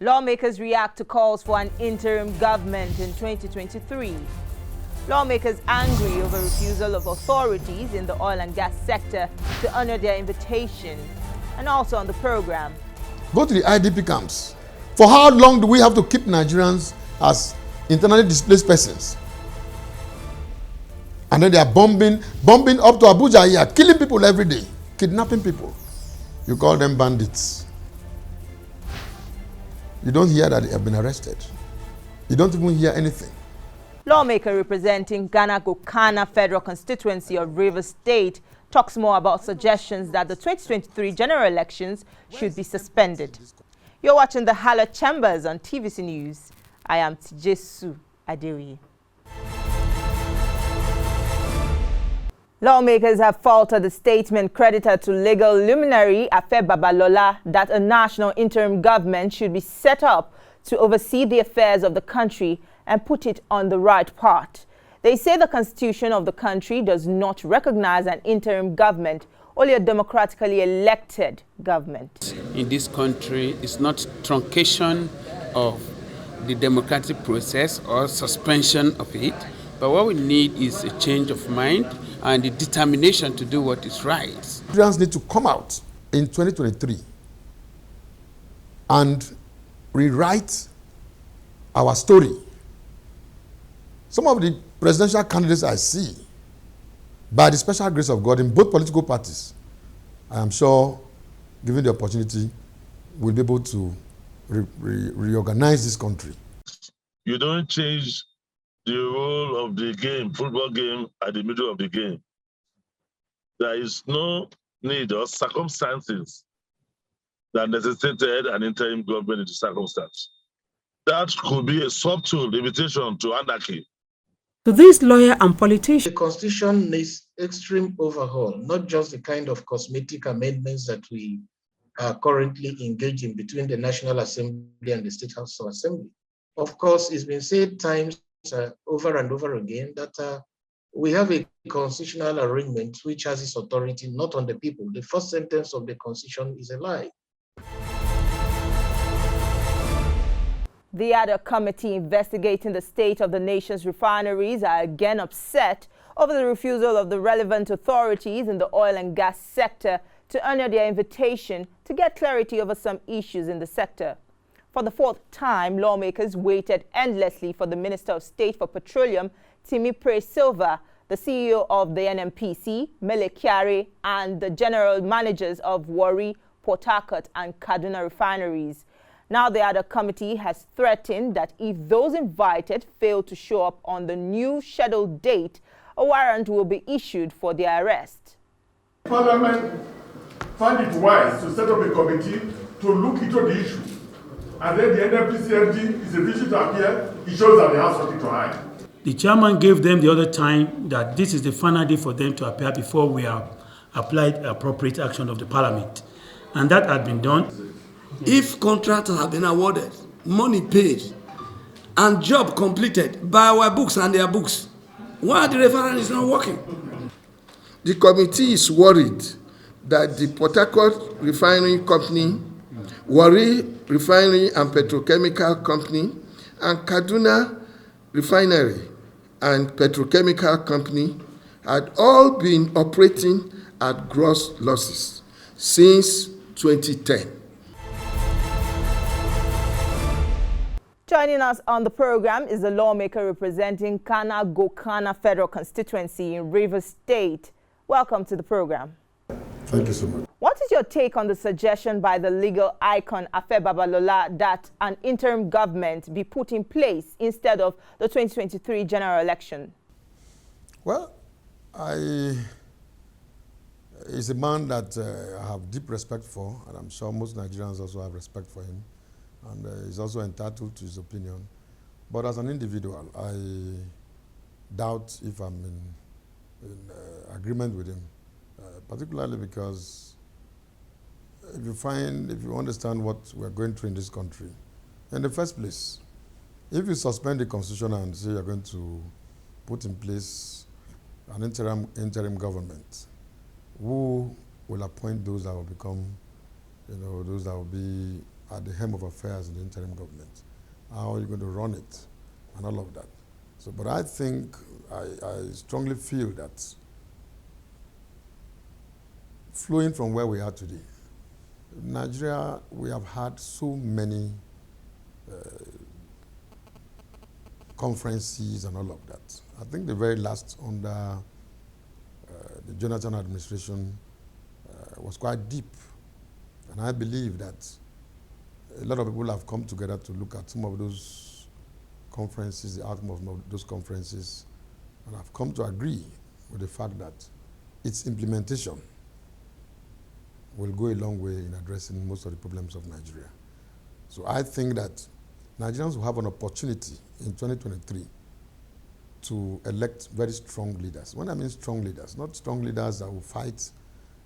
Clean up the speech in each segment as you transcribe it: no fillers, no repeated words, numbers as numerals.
Lawmakers react to calls for an interim government in 2023. Lawmakers angry over refusal of authorities in the oil and gas sector to honor their invitation. And also on the program. Go to the IDP camps. For how long do we have to keep Nigerians as internally displaced persons? And then they are bombing up to Abuja here, killing people every day, kidnapping people. You call them bandits. You don't hear that they have been arrested. You don't even hear anything. Lawmaker representing Ghana-Gokana Federal Constituency of Rivers State talks more about suggestions that the 2023 general elections should be suspended. You're watching the Hallowed Chambers on TVC News. I am Tijesu Adewi. Lawmakers have faulted the statement credited to legal luminary Afe Babalola that a national interim government should be set up to oversee the affairs of the country and put it on the right path. They say the constitution of the country does not recognize an interim government, only a democratically elected government. In this country, it's not truncation of the democratic process or suspension of it, but what we need is a change of mind and the determination to do what is right. Nigerians need to come out in 2023 and rewrite our story. Some of the presidential candidates I see, by the special grace of God, in both political parties, I am sure, given the opportunity, we'll be able to reorganize this country. You don't change the role of the game, football game, at the middle of the game. There is no need or circumstances that necessitated an interim government in the circumstance. That could be a subtle invitation to anarchy. To this lawyer and politician, the Constitution needs extreme overhaul, not just the kind of cosmetic amendments that we are currently engaged in between the National Assembly and the State House of Assembly. Of course, it's been said times over and over again that we have a constitutional arrangement which has its authority not on the people. The first sentence of the Constitution is a lie. The other committee investigating the state of the nation's refineries are again upset over the refusal of the relevant authorities in the oil and gas sector to honor their invitation to get clarity over some issues in the sector. For the fourth time, lawmakers waited endlessly for the Minister of State for Petroleum, Timi Pre-Silva, the CEO of the NNPC, Mele Kyari, and the general managers of Warri, Port Harcourt, and Kaduna refineries. Now the other committee has threatened that if those invited fail to show up on the new scheduled date, a warrant will be issued for their arrest. Parliament found it wise to set up a committee to look into the issue. And then the NNPC is a vision to appear, it shows that they have something to hide. the chairman gave them the other time that this is the final day for them to appear before we have applied appropriate action of the parliament. And that had been done. If contracts have been awarded, money paid, and job completed by our books and their books, why the referendum is not working? The committee is worried that the Port Harcourt Refinery Company, Warri Refinery and Petrochemical Company, and Kaduna Refinery and Petrochemical Company had all been operating at gross losses since 2010. Joining us on the program is a lawmaker representing Ghana-Gokana Federal Constituency in Rivers State. Welcome to the program. Thank you so much. What is your take on the suggestion by the legal icon Afe Babalola that an interim government be put in place instead of the 2023 general election? Well, he's a man that I have deep respect for, and I'm sure most Nigerians also have respect for him. And he's also entitled to his opinion. But as an individual, I doubt if I'm in agreement with him, particularly because if you understand what we're going through in this country, in the first place, if you suspend the constitution and say you're going to put in place an interim government, who will appoint those that will become, those that will be at the helm of affairs in the interim government. How are you going to run it and all of that? So, but I think, I strongly feel that flowing from where we are today, Nigeria, we have had so many conferences and all of that. I think the very last under the Jonathan administration was quite deep. And I believe that a lot of people have come together to look at some of those conferences, the outcome of those conferences, and have come to agree with the fact that its implementation will go a long way in addressing most of the problems of Nigeria. So I think that Nigerians will have an opportunity in 2023 to elect very strong leaders. When I mean strong leaders, not strong leaders that will fight,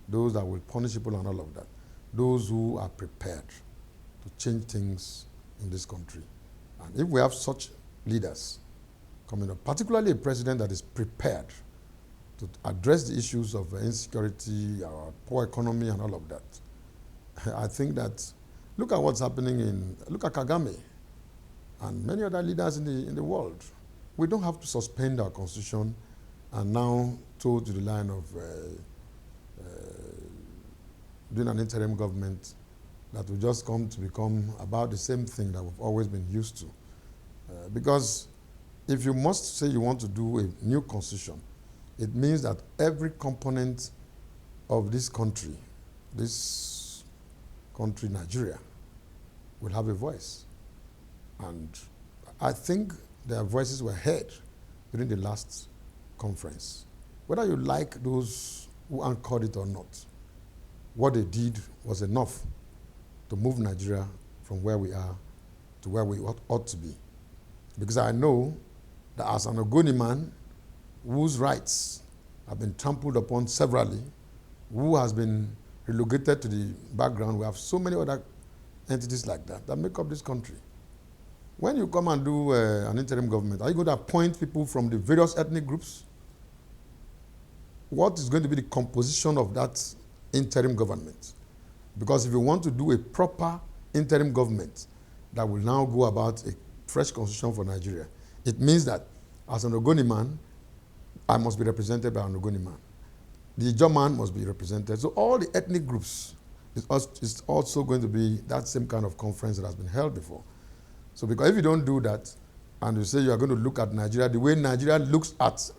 those that will punish people and all of that. Those who are prepared to change things in this country. And if we have such leaders coming up, particularly a president that is prepared to address the issues of insecurity, our poor economy and all of that, I think that, look at what's happening look at Kagame and many other leaders in the world. We don't have to suspend our constitution and now toe to the line of doing an interim government that will just come to become about the same thing that we've always been used to. Because if you must say you want to do a new constitution, it means that every component of this country, Nigeria, will have a voice. And I think their voices were heard during the last conference. Whether you like those who anchored it or not, what they did was enough to move Nigeria from where we are to where we ought to be. Because I know that as an Ogoni man whose rights have been trampled upon severally, who has been relegated to the background, we have so many other entities like that make up this country. When you come and do an interim government, are you going to appoint people from the various ethnic groups? What is going to be the composition of that interim government? Because if you want to do a proper interim government that will now go about a fresh constitution for Nigeria, it means that as an Ogoni man, I must be represented by an Ogoni man. The Ijaw man must be represented. So all the ethnic groups is also going to be that same kind of conference that has been held before. So because if you don't do that, and you say you are going to look at Nigeria the way Nigeria looks at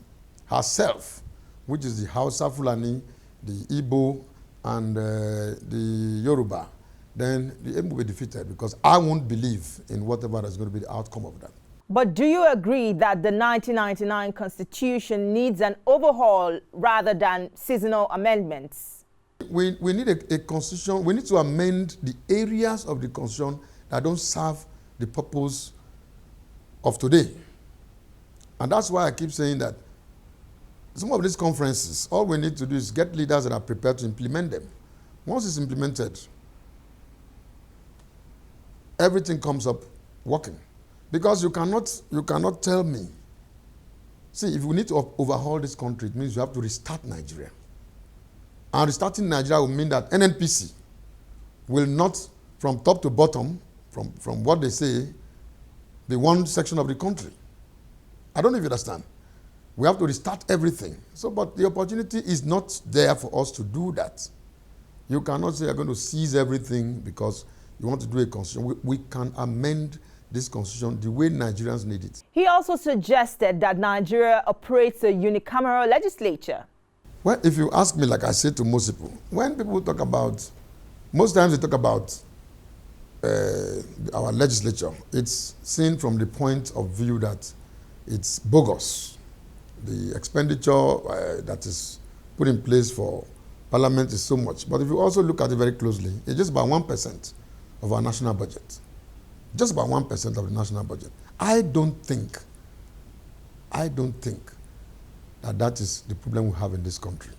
herself, which is the Hausa Fulani, the Igbo, and the Yoruba, then the aim will be defeated because I won't believe in whatever is going to be the outcome of that. But do you agree that the 1999 Constitution needs an overhaul rather than seasonal amendments? We need a constitution. We need to amend the areas of the constitution that don't serve the purpose of today. And that's why I keep saying that some of these conferences, all we need to do is get leaders that are prepared to implement them. Once it's implemented, everything comes up working. Because you cannot tell me. See, if we need to overhaul this country, it means you have to restart Nigeria. And restarting Nigeria will mean that NNPC will not, from top to bottom, from what they say, be one section of the country. I don't know if you understand. We have to restart everything. So, but the opportunity is not there for us to do that. You cannot say you're going to seize everything because you want to do a constitution. We can amend this constitution the way Nigerians need it. He also suggested that Nigeria operates a unicameral legislature. Well, if you ask me, like I said to most people, when people talk about, most times they talk about our legislature, it's seen from the point of view that it's bogus. The expenditure that is put in place for Parliament is so much. But if you also look at it very closely, it's just about 1% of our national budget. Just about 1% of the national budget. I don't think that that is the problem we have in this country.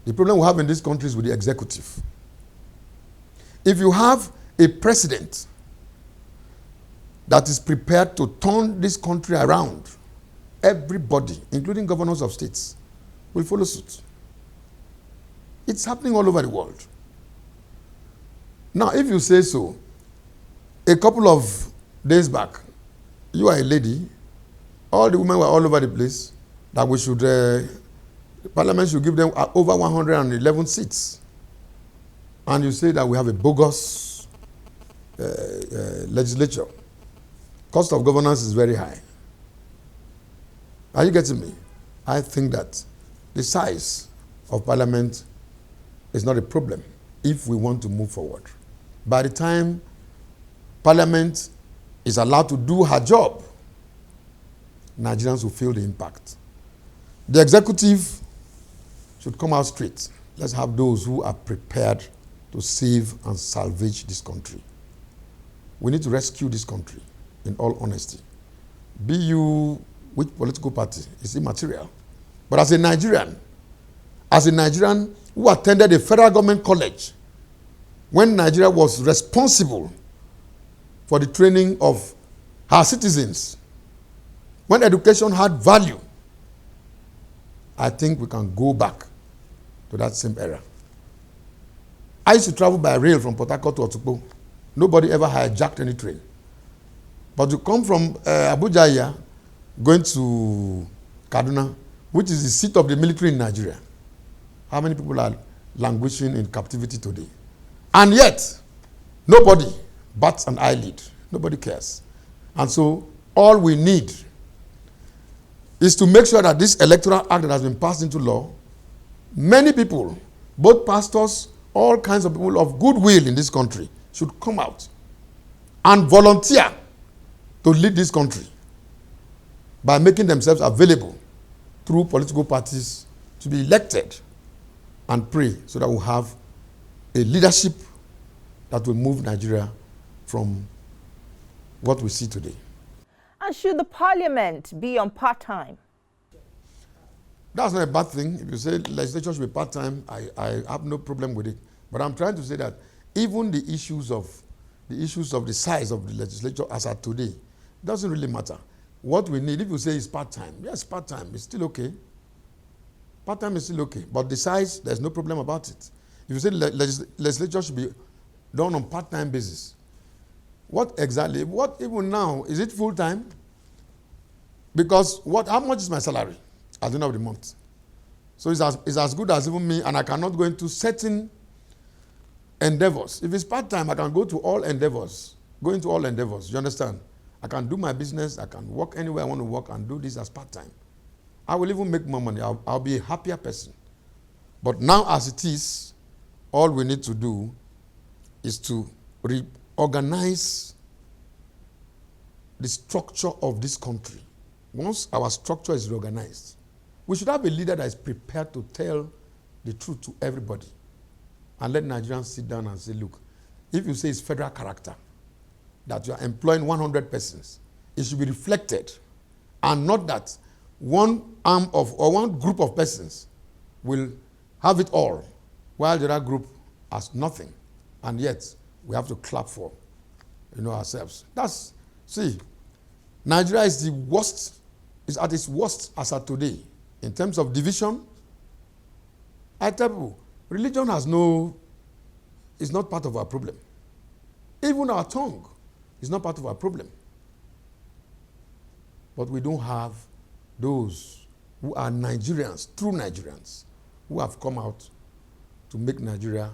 The problem we have in this country is with the executive. If you have a president that is prepared to turn this country around, everybody, including governors of states, will follow suit. It's happening all over the world. Now, if you say so, A couple of days back, you are a lady, all the women were all over the place, that we should, Parliament should give them over 111 seats. And you say that we have a bogus legislature. Cost of governance is very high. Are you getting me? I think that the size of Parliament is not a problem if we want to move forward. By the time Parliament is allowed to do her job, Nigerians will feel the impact. The executive should come out straight. Let's have those who are prepared to save and salvage this country. We need to rescue this country, in all honesty. Be you which political party is immaterial. But as a Nigerian who attended a federal government college when Nigeria was responsible for the training of her citizens, when education had value, I think we can go back to that same era. I used to travel by rail from Port Harcourt to Otukpo. Nobody ever hijacked any train. But to come from Abuja here, going to Kaduna, which is the seat of the military in Nigeria, how many people are languishing in captivity today? And yet, nobody bats an eyelid. Nobody cares. And so, all we need is to make sure that this electoral act that has been passed into law, many people, both pastors, all kinds of people of goodwill in this country, should come out and volunteer to lead this country by making themselves available through political parties to be elected, and pray so that we'll have a leadership that will move Nigeria from what we see today. And should the parliament be on part-time? That's not a bad thing. If you say legislature should be part-time, I have no problem with it. But I'm trying to say that even the issues of the size of the legislature as at today doesn't really matter. What we need, if you say it's part-time, yes, part-time, it's still okay. Part-time is still okay. But the size, there's no problem about it. If you say legislature should be done on part-time basis, what exactly, what even now, is it full-time? Because how much is my salary at the end of the month? So it's as good as even me, and I cannot go into certain endeavors. If it's part-time, I can go to all endeavors. Go into all endeavors, you understand? I can do my business, I can work anywhere I want to work and do this as part-time. I will even make more money. I'll be a happier person. But now as it is, all we need to do is to reorganize the structure of this country. Once our structure is reorganized, we should have a leader that is prepared to tell the truth to everybody and let Nigerians sit down and say, look, if you say it's federal character, that you are employing 100 persons, it should be reflected, and not that one arm of or one group of persons will have it all, while the other group has nothing, and yet we have to clap for, ourselves. See, Nigeria is the worst, is at its worst as at today in terms of division. I tell you, religion is not part of our problem. Even our tongue is not part of our problem. But we don't have those who are Nigerians, true Nigerians, who have come out to make Nigeria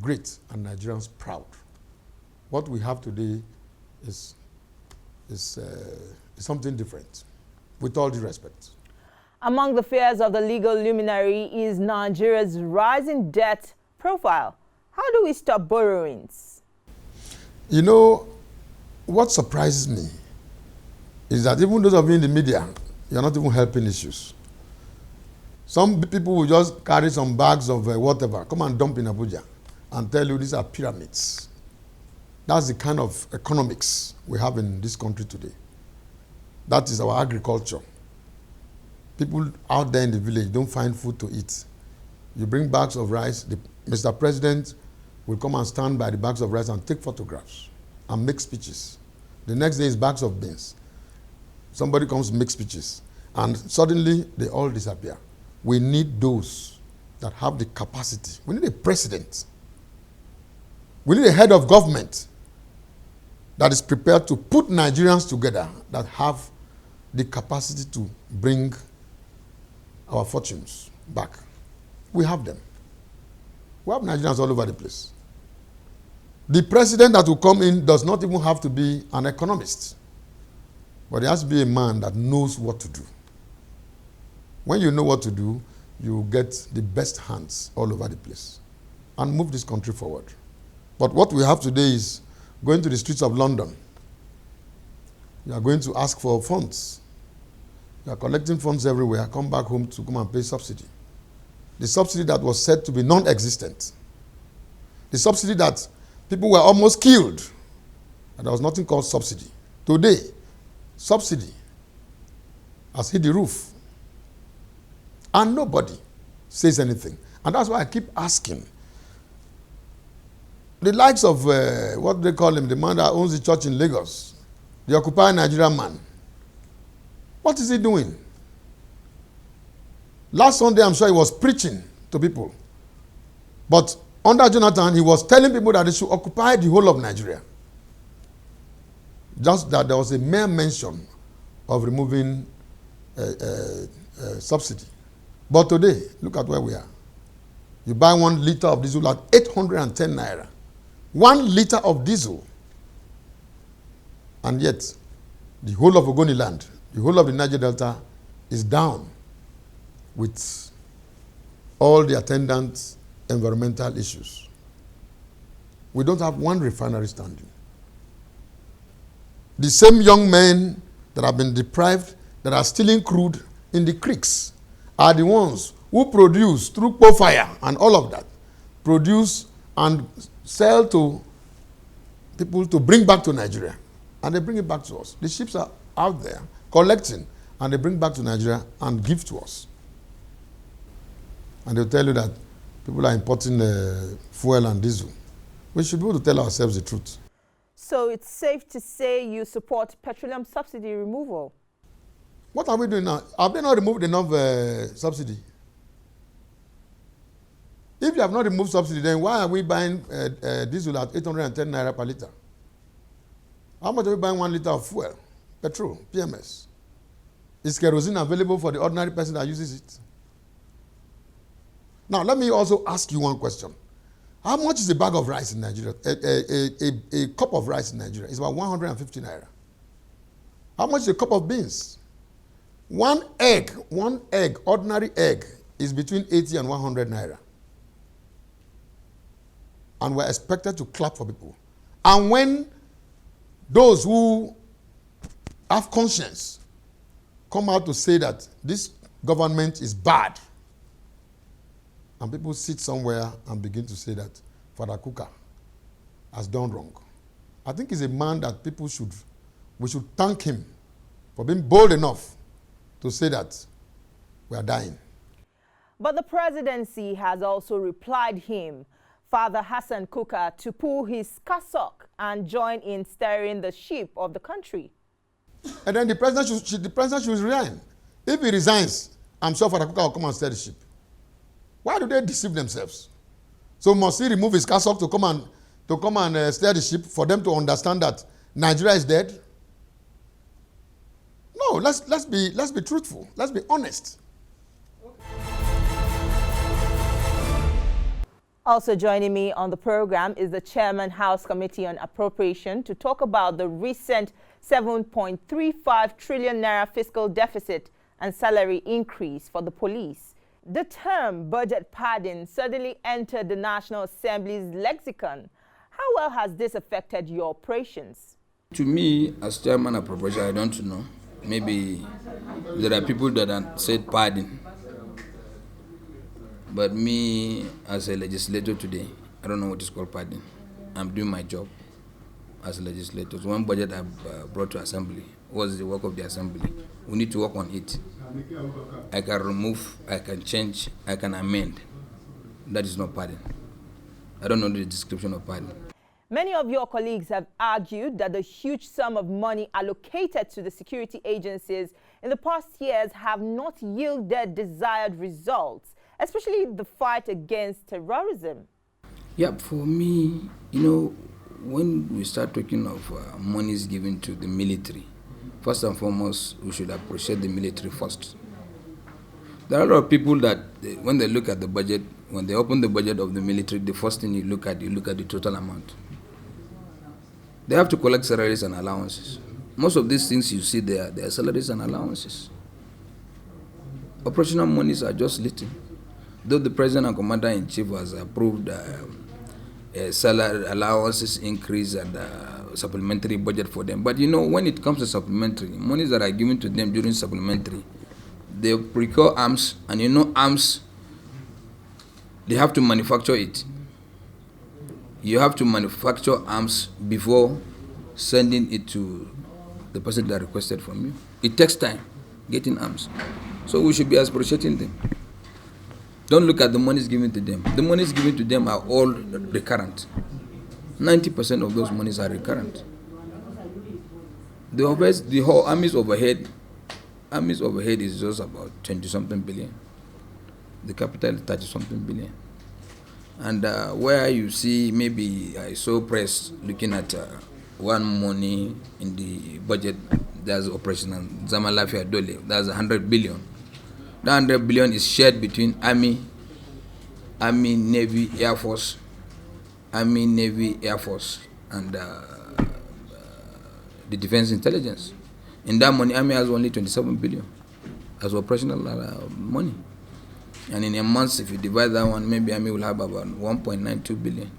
great and Nigerians proud. What we have today is something different, with all due respect. Among the fears of the legal luminary is Nigeria's rising debt profile. How do we stop borrowings? What surprises me is that even those of you in the media, you're not even helping issues. Some people will just carry some bags of whatever, come and dump in Abuja and tell you these are pyramids. That's the kind of economics we have in this country today. That is our agriculture. People out there in the village don't find food to eat. You bring bags of rice, Mr. President will come and stand by the bags of rice and take photographs and make speeches. The next day is bags of beans. Somebody comes to make speeches, and suddenly they all disappear. We need those that have the capacity. We need a president. We need a head of government that is prepared to put Nigerians together that have the capacity to bring our fortunes back. We have them. We have Nigerians all over the place. The president that will come in does not even have to be an economist, but he has to be a man that knows what to do. When you know what to do, you get the best hands all over the place and move this country forward. But what we have today is going to the streets of London. You are going to ask for funds. You are collecting funds everywhere. Come back home to come and pay subsidy. The subsidy that was said to be non-existent. The subsidy that people were almost killed. And there was nothing called subsidy. Today, subsidy has hit the roof. And nobody says anything. And that's why I keep asking. The likes of, what do they call him, the man that owns the church in Lagos, the Occupy Nigerian man. What is he doing? Last Sunday, I'm sure he was preaching to people. But under Jonathan, he was telling people that they should occupy the whole of Nigeria. Just that there was a mere mention of removing subsidy. But today, look at where we are. You buy 1 liter of diesel at 810 naira. 1 liter of diesel. And yet, the whole of Ogoni land, the whole of the Niger Delta is down with all the attendant environmental issues. We don't have one refinery standing. The same young men that have been deprived, that are stealing crude in the creeks, are the ones who produce through coal fire and all of that, produce and sell to people to bring back to Nigeria. And they bring it back to us. The ships are out there collecting, and they bring back to Nigeria and give to us. And they'll tell you that people are importing fuel and diesel. We should be able to tell ourselves the truth. So it's safe to say you support petroleum subsidy removal? What are we doing now? Have they not removed enough subsidy? If you have not removed subsidy, then why are we buying diesel at 810 naira per liter? How much are we buying 1 liter of fuel? Petrol, PMS. Is kerosene available for the ordinary person that uses it? Now, let me also ask you one question. How much is a bag of rice in Nigeria? A cup of rice in Nigeria is about 150 naira. How much is a cup of beans? One egg, ordinary egg, is between 80 and 100 naira. And we're expected to clap for people. And when those who have conscience come out to say that this government is bad, and people sit somewhere and begin to say that Father Kuka has done wrong, I think he's a man that we should thank him for being bold enough to say that we are dying. But the presidency has also replied him, Father Hassan Kuka, to pull his cassock and join in steering the ship of the country. And then the president should resign. If he resigns, I'm sure Father Kuka will come and steer the ship. Why do they deceive themselves? So must he remove his cassock to come and steer the ship for them to understand that Nigeria is dead? No, let's be truthful. Let's be honest. Also joining me on the program is the Chairman House Committee on Appropriation to talk about the recent 7.35 trillion naira fiscal deficit and salary increase for the police. The term budget padding suddenly entered the National Assembly's lexicon. How well has this affected your operations? To me, as Chairman of Appropriation, I don't know. Maybe there are people that have said padding. But me, as a legislator today, I don't know what is called padding. I'm doing my job as a legislator. So one budget I've brought to Assembly was the work of the Assembly. We need to work on it. I can remove, I can change, I can amend. That is not padding. I don't know the description of padding. Many of your colleagues have argued that the huge sum of money allocated to the security agencies in the past years have not yielded desired results, especially the fight against terrorism. Yeah, for me, when we start talking of monies given to the military, first and foremost, we should appreciate the military first. There are a lot of people that, when they look at the budget, when they open the budget of the military, the first thing you look at the total amount. They have to collect salaries and allowances. Most of these things you see there, they are salaries and allowances. Operational monies are just little. Though the President and Commander-in-Chief has approved salary allowances increase and supplementary budget for them. But you know, when it comes to supplementary, monies that are given to them during supplementary, they procure arms, and you know arms, they have to manufacture it. You have to manufacture arms before sending it to the person that requested from you. It takes time getting arms. So we should be appreciating them. Don't look at the monies given to them. The monies given to them are all recurrent. 90% of those monies are recurrent. The whole army's overhead is just about 20-something billion. The capital is 30-something billion. And where you see, maybe I saw press looking at one money in the budget, there's Operation Zamalafia Dole, that's 100 billion. That 100 billion is shared between Army, Navy, Air Force, and the Defense Intelligence. In that money, Army has only 27 billion as operational money. And in a month, if you divide that one, maybe Army will have about 1.92 billion.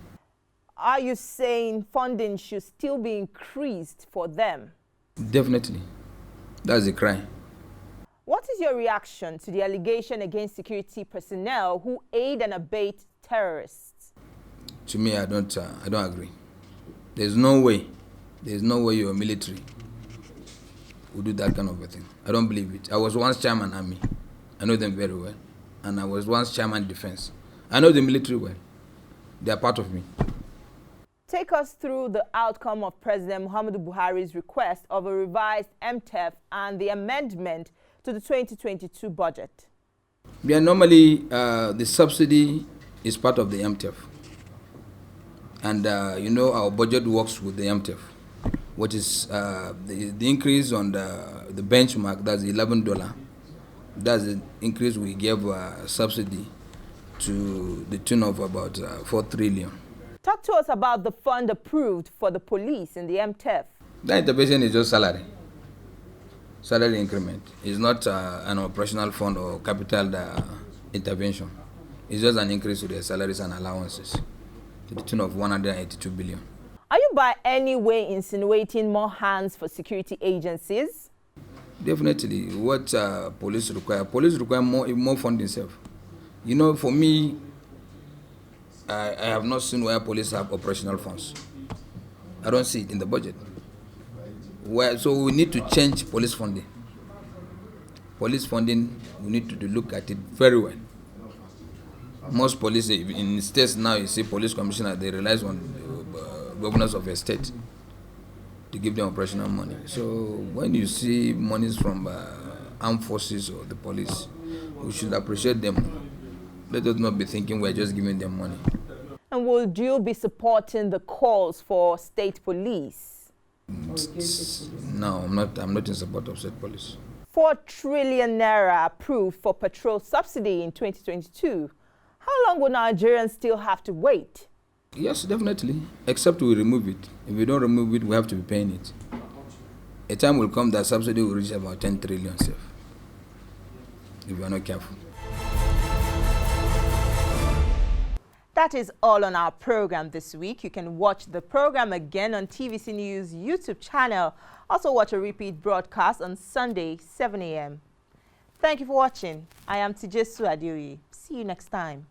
Are you saying funding should still be increased for them? Definitely. That's a crime. What is your reaction to the allegation against security personnel who aid and abet terrorists? To me, I don't agree. There's no way your military would do that kind of a thing. I don't believe it. I was once chairman Army. I know them very well. And I was once chairman Defense. I know the military well. They are part of me. Take us through the outcome of President Muhammadu Buhari's request of a revised MTEF and the amendment to the 2022 budget. Yeah, normally, the subsidy is part of the MTEF. And, you know, our budget works with the MTEF, which is the increase on the benchmark, that's $11. That's the increase we gave subsidy to the tune of about 4 trillion. Talk to us about the fund approved for the police in the MTEF. That intervention is just salary increment. It's not an operational fund or capital intervention. It's just an increase to their salaries and allowances to the tune of 182 billion. Are you by any way insinuating more hands for security agencies? Definitely. What police require more funding itself. You know, for me, I have not seen where police have operational funds. I don't see it in the budget. So we need to change police funding. Police funding, we need to look at it very well. Most police in states now, you see police commissioners, they rely on governors of a state to give them operational money. So when you see monies from armed forces or the police, we should appreciate them. Let us not be thinking we're just giving them money. And would you be supporting the calls for state police? No, I'm not in support of state police. 4 trillion naira approved for petrol subsidy in 2022. How long will Nigerians still have to wait? Yes, definitely, except we remove it. If we don't remove it, we have to be paying it. A time will come that subsidy will reach about 10 trillion safe, if we are not careful. That is all on our program this week. You can watch the program again on TVC News YouTube channel. Also watch a repeat broadcast on Sunday, 7 a.m. Thank you for watching. I am Tijesu Adioye. See you next time.